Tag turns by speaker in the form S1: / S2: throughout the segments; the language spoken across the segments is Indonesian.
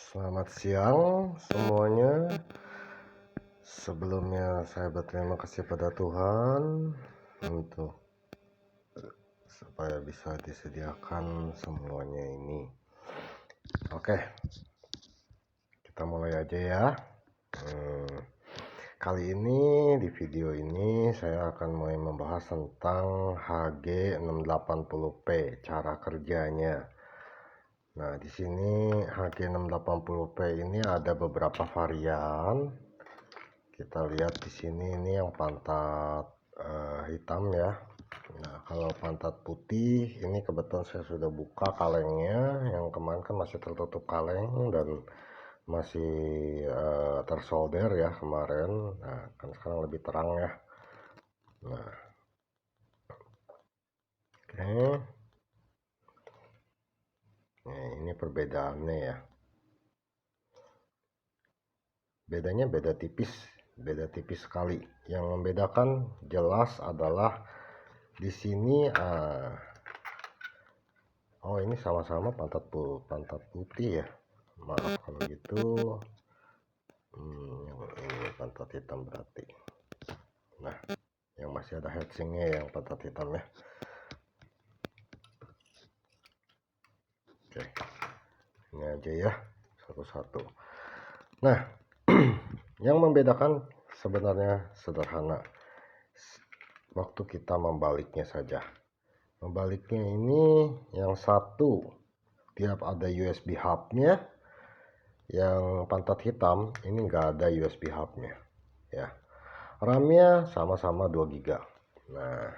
S1: Selamat siang semuanya. Sebelumnya saya berterima kasih pada Tuhan untuk supaya bisa disediakan semuanya ini. Oke, kita mulai aja ya. Kali ini di video ini saya akan mulai membahas tentang HG680P, cara kerjanya. Nah, di sini HG680P ini ada beberapa varian. Kita lihat di sini, ini yang pantat hitam ya. Nah, kalau pantat putih ini kebetulan saya sudah buka kalengnya. Yang kemarin kan masih tertutup kaleng dan masih tersolder ya kemarin. Nah, kan sekarang lebih terang ya. Nah, oke. Nah, ini perbedaannya ya. Bedanya beda tipis sekali. Yang membedakan jelas adalah di sini oh, ini sama-sama pantat putih ya. Maaf kalau gitu. Ini pantat hitam berarti. Nah, yang masih ada heatsingnya yang pantat hitam ya. Oke, ini aja ya satu-satu. Nah, yang membedakan sebenarnya sederhana. Waktu kita membaliknya saja. Membaliknya ini yang satu tiap ada USB hubnya, yang pantat hitam ini enggak ada USB hubnya ya. RAM-nya sama-sama 2 GB. Nah,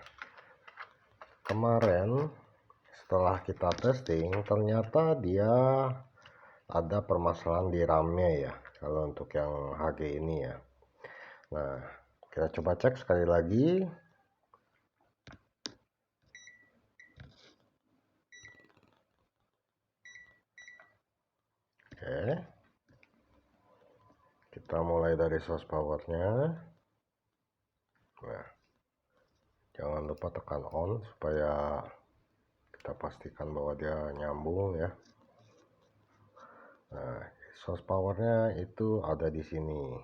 S1: kemarin setelah kita testing ternyata dia ada permasalahan di RAM-nya ya, kalau untuk yang HG ini ya. Nah, kita coba cek sekali lagi. Oke, kita mulai dari source powernya. Nah, jangan lupa tekan on supaya kita pastikan bahwa dia nyambung ya. Nah, source powernya itu ada di sini.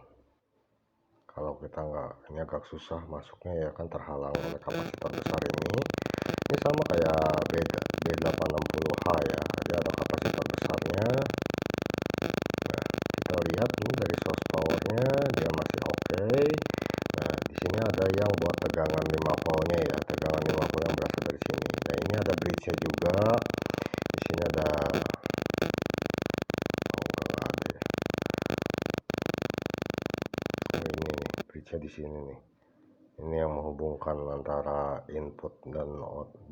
S1: Kalau kita nggak, ini agak susah masuknya ya, kan terhalang oleh kapasitor besar ini. Ini sama kayak B860H ya, dia ada kapasitor besarnya. Nah, kita lihat ini dari source powernya dia masih oke. Nah, di sini ada yang buat tegangan 5 voltnya ya, tegangan 5 volt yang berasal dari sini. Nah, ini ada bridge-nya juga. Di sini ada bridge-nya di sini nih. Ini yang menghubungkan antara input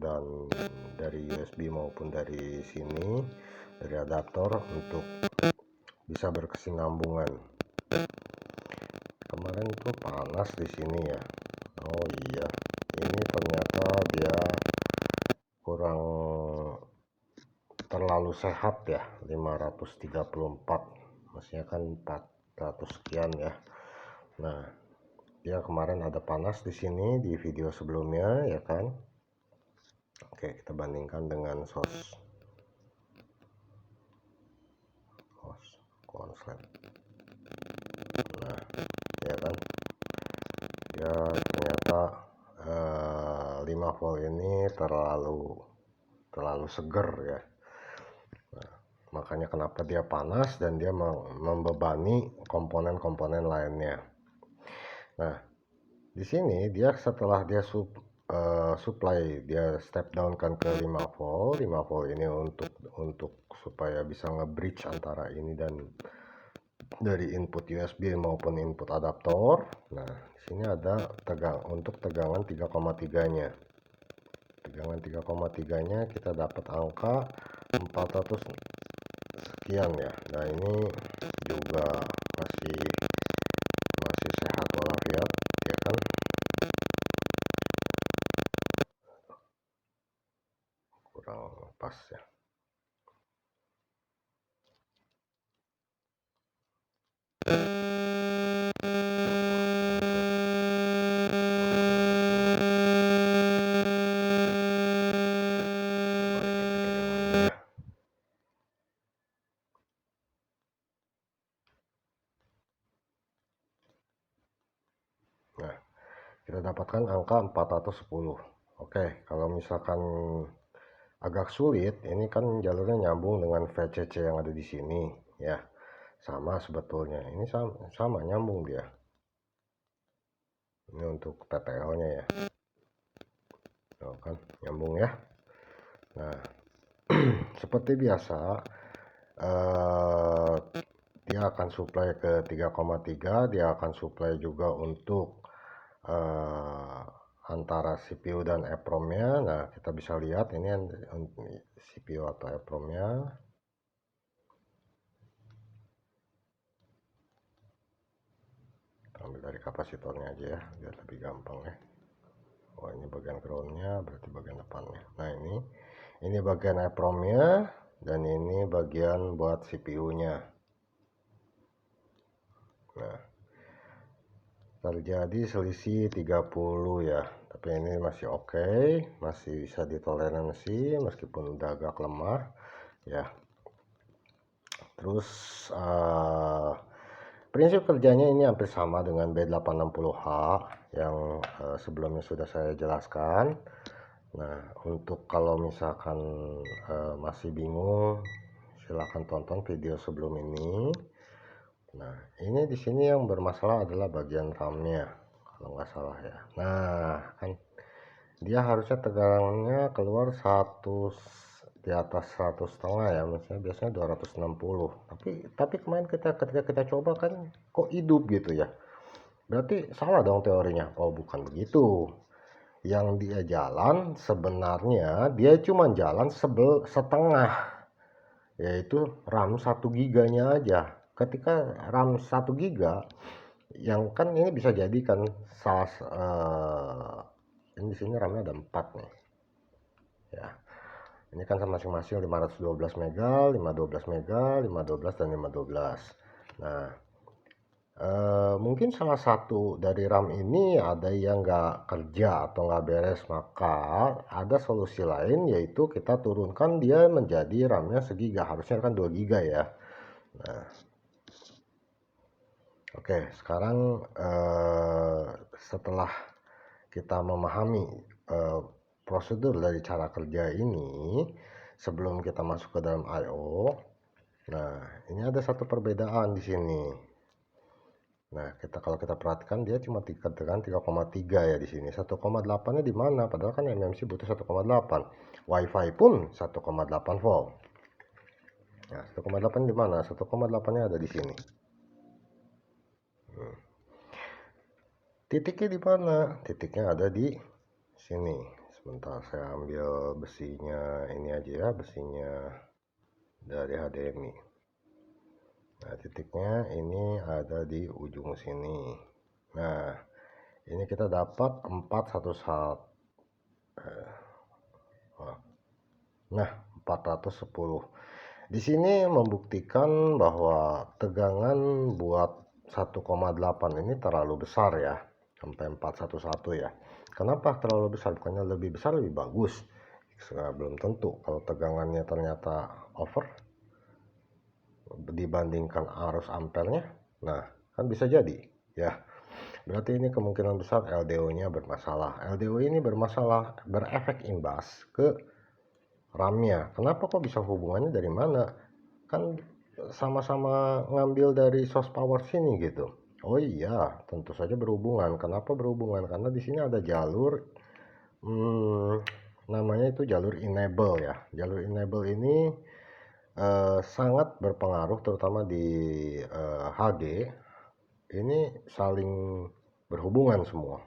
S1: dan dari USB maupun dari sini, dari adaptor untuk bisa berkesinambungan. Kemarin itu panas di sini ya. Oh iya, ini ternyata dia kurang terlalu sehat ya, 534. Maksudnya kan 400 sekian ya. Nah, dia kemarin ada panas di sini di video sebelumnya ya kan. Oke, kita bandingkan dengan source konslet. Nah, ya kan, ya ternyata 5 volt ini terlalu seger ya. Nah, makanya kenapa dia panas dan dia membebani komponen-komponen lainnya. Nah, di sini dia setelah dia supply, dia step down kan ke 5 volt. 5 volt ini untuk supaya bisa nge-bridge antara ini dan dari input USB maupun input adaptor. Nah, di sini ada untuk tegangan 3,3-nya. Tegangan 3,3-nya kita dapat angka 400 sekian ya. Nah, ini juga masih sehat walafiat ya kan. Kurang pas ya. kita dapatkan angka 410. Oke, kalau misalkan agak sulit, ini kan jalurnya nyambung dengan VCC yang ada di sini ya. Sama sebetulnya, ini sama nyambung dia. Ini untuk TTL-nya ya. Oh, kan nyambung ya. Nah, seperti biasa dia akan supply ke 3,3, dia akan supply juga untuk antara CPU dan EPROM-nya. Nah, kita bisa lihat ini CPU atau EPROM-nya. Ambil dari kapasitornya aja ya, biar lebih gampang ya. Oh, ini bagian groundnya, berarti bagian depannya. Nah, ini bagian EPROM-nya, dan ini bagian buat CPU-nya. Nah, terjadi selisih 30 ya, tapi ini masih oke, masih bisa ditoleransi meskipun udah agak lemah ya. Terus prinsip kerjanya ini hampir sama dengan B860H yang sebelumnya sudah saya jelaskan. Nah, untuk kalau misalkan masih bingung, silahkan tonton video sebelum ini. Nah, ini di sini yang bermasalah adalah bagian RAM-nya, kalau nggak salah ya. Nah, kan dia harusnya tegangannya keluar di atas 100,5 ya, maksudnya biasanya 260. Tapi kemarin ketika kita coba kan kok hidup gitu ya. Berarti salah dong teorinya. Oh, bukan begitu. Yang dia jalan sebenarnya dia cuma jalan setengah, yaitu RAM 1 giganya aja. Ketika RAM 1 giga yang kan ini bisa jadi kan ini di sini RAM-nya ada 4 nih ya. Ini kan masing-masing 512 mega, 512 mega, 512 dan 512. Nah, mungkin salah satu dari RAM ini ada yang nggak kerja atau nggak beres, maka ada solusi lain, yaitu kita turunkan dia menjadi RAM-nya segiga, harusnya kan 2 giga ya. Nah, oke, sekarang setelah kita memahami prosedur dari cara kerja ini sebelum kita masuk ke dalam I/O. Nah, ini ada satu perbedaan di sini. Nah, kalau kita perhatikan dia cuma tekan 3,3 ya di sini. 1,8-nya di mana? Padahal kan MMC butuh 1,8. WiFi pun 1,8 volt. Nah, 1,8 di mana? 1,8-nya ada di sini. Titiknya di mana? Titiknya ada di sini. Sebentar saya ambil besinya ini aja ya, besinya dari HDMI. Nah, titiknya ini ada di ujung sini. Nah, ini kita dapat 411. Nah, 410. Di sini membuktikan bahwa tegangan buat 1,8 ini terlalu besar ya, sampai 411 ya. Kenapa terlalu besar? Bukannya lebih besar lebih bagus? Belum tentu. Kalau tegangannya ternyata over dibandingkan arus ampernya, nah kan bisa jadi ya. Berarti ini kemungkinan besar LDO-nya bermasalah. LDO ini bermasalah, berefek imbas ke RAM-nya. Kenapa kok bisa hubungannya dari mana? Kan sama-sama ngambil dari source power sini gitu. Oh iya, tentu saja berhubungan. Kenapa berhubungan? Karena di sini ada jalur namanya itu jalur enable ya. Jalur enable ini sangat berpengaruh, terutama di HG. Ini saling berhubungan semua.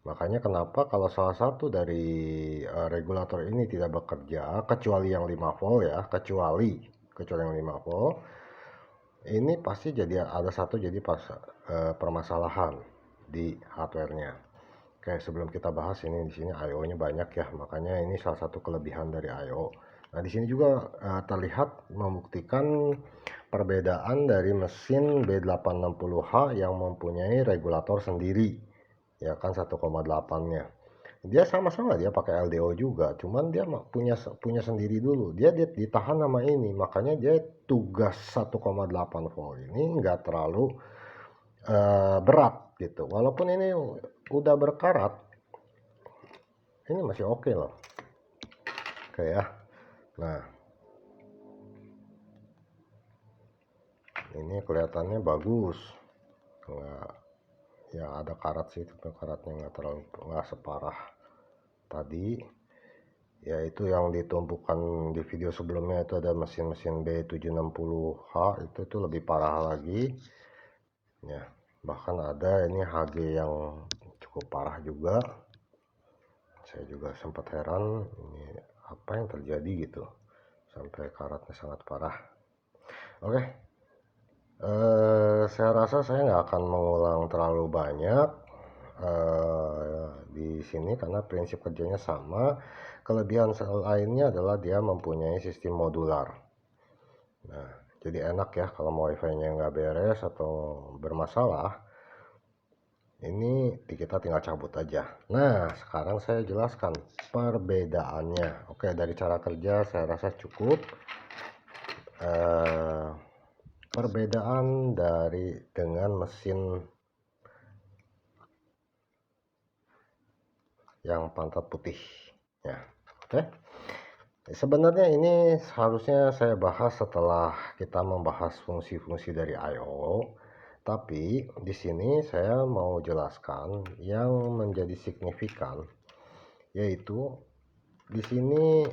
S1: Makanya kenapa kalau salah satu dari regulator ini tidak bekerja, kecuali yang 5 volt ya, kecuali yang 5 volt, ini pasti jadi ada satu jadi permasalahan di hardware-nya. Oke, sebelum kita bahas ini, di sini I/O-nya banyak ya, makanya ini salah satu kelebihan dari I/O. Nah, di sini juga terlihat membuktikan perbedaan dari mesin B860H yang mempunyai regulator sendiri, ya kan 1,8-nya. Dia sama-sama dia pakai LDO juga, cuman dia punya sendiri dulu. Dia ditahan sama ini, makanya dia tugas 1,8 volt ini nggak terlalu berat gitu. Walaupun ini udah berkarat ini masih oke loh. Oke ya. Nah, ini kelihatannya bagus. Nggak, ya ada karat sih, tapi karatnya nggak separah tadi. Yaitu yang ditumpukan di video sebelumnya itu ada mesin-mesin B760H, itu lebih parah lagi. Ya, bahkan ada ini HG yang cukup parah juga. Saya juga sempat heran ini apa yang terjadi gitu sampai karatnya sangat parah. Oke, saya rasa saya nggak akan mengulang terlalu banyak di sini karena prinsip kerjanya sama. Kelebihan lainnya adalah dia mempunyai sistem modular. Nah, jadi enak ya kalau mau wifi-nya nggak beres atau bermasalah, ini kita tinggal cabut aja. Nah, sekarang saya jelaskan perbedaannya. Oke, dari cara kerja saya rasa cukup. Perbedaan dengan mesin yang pantat putih ya. Oke, sebenarnya ini harusnya saya bahas setelah kita membahas fungsi-fungsi dari I/O, tapi di sini saya mau jelaskan yang menjadi signifikan, yaitu di sini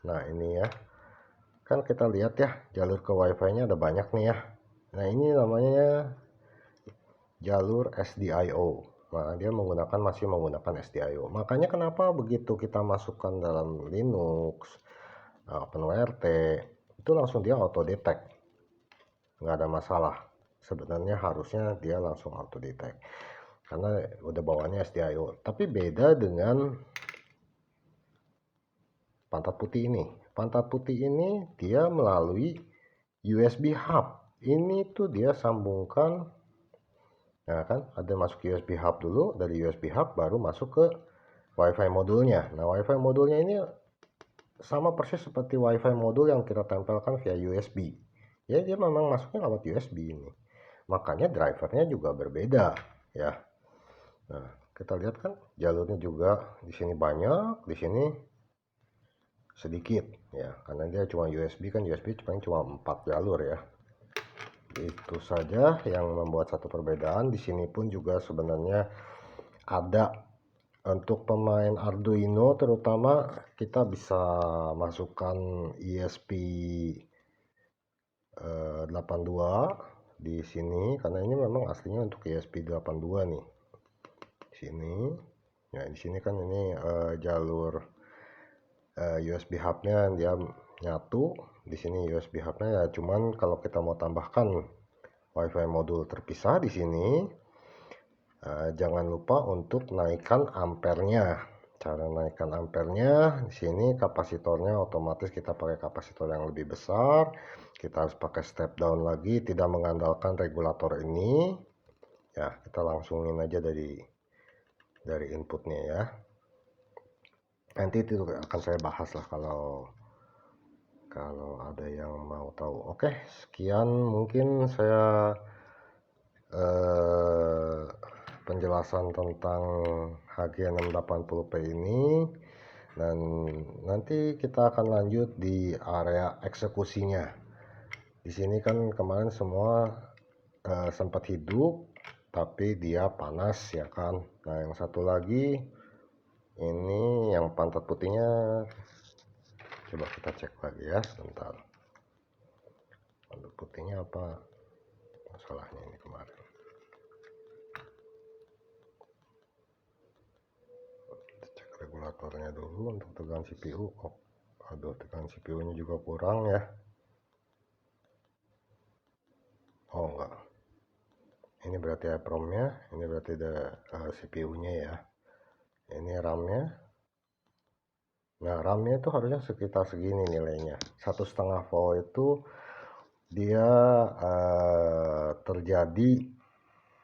S1: nah ini ya, kan kita lihat ya jalur ke wifi-nya ada banyak nih ya. Nah, ini namanya jalur SDIO. Nah, dia masih menggunakan SDIO. Makanya kenapa begitu kita masukkan dalam Linux, OpenWRT, itu langsung dia auto detect. Nggak ada masalah. Sebenarnya harusnya dia langsung auto detect. Karena udah bawaannya SDIO. Tapi beda dengan pantat putih ini. Pantat putih ini dia melalui USB hub. Ini tuh dia sambungkan. Nah kan ada masuk USB hub dulu, dari USB hub baru masuk ke WiFi modulnya. Nah, WiFi modulnya ini sama persis seperti WiFi modul yang kita tempelkan via USB. Ya, dia memang masuknya lewat USB ini. Makanya drivernya juga berbeda ya. Nah, kita lihat kan jalurnya juga di sini banyak, di sini sedikit ya, karena dia cuma USB kan, USB cuma 4 jalur ya. Itu saja yang membuat satu perbedaan. Di sini pun juga sebenarnya ada untuk pemain Arduino, terutama kita bisa masukkan ESP82 di sini karena ini memang aslinya untuk ESP82 nih. Di sini ya, di sini kan ini jalur USB hubnya dia nyatu. Di sini USB hubnya ya, cuman kalau kita mau tambahkan WiFi modul terpisah di sini, jangan lupa untuk naikkan ampernya. Cara naikkan ampernya di sini, kapasitornya otomatis kita pakai kapasitor yang lebih besar. Kita harus pakai step down lagi, tidak mengandalkan regulator ini. Ya, kita langsungin aja dari inputnya ya. Nanti itu akan saya bahas lah kalau ada yang mau tahu. Oke, sekian mungkin saya penjelasan tentang HG680P ini, dan nanti kita akan lanjut di area eksekusinya. Di sini kan kemarin semua sempat hidup tapi dia panas ya kan. Nah, yang satu lagi ini yang pantat putihnya, coba kita cek lagi ya sebentar. Pantat putihnya apa masalahnya ini kemarin? Kita cek regulatornya dulu untuk tegangan CPU. Oh, aduh, tegangan CPU nya juga kurang ya. Oh enggak, ini berarti EEPROM nya, ini berarti ada CPU nya ya, ini RAM nya. Nah, RAM nya itu harusnya sekitar segini nilainya, 1,5 volt itu dia terjadi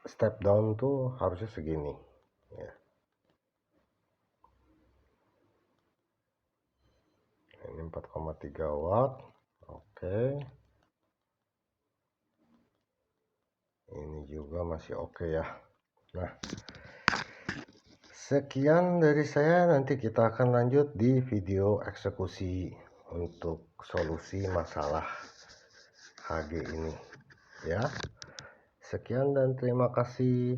S1: step down tuh harusnya segini ya. Ini 4,3 watt. Oke, Ini juga masih oke ya. Nah, sekian dari saya, nanti kita akan lanjut di video eksekusi untuk solusi masalah HG ini ya. Sekian dan terima kasih.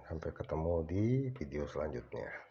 S1: Sampai ketemu di video selanjutnya.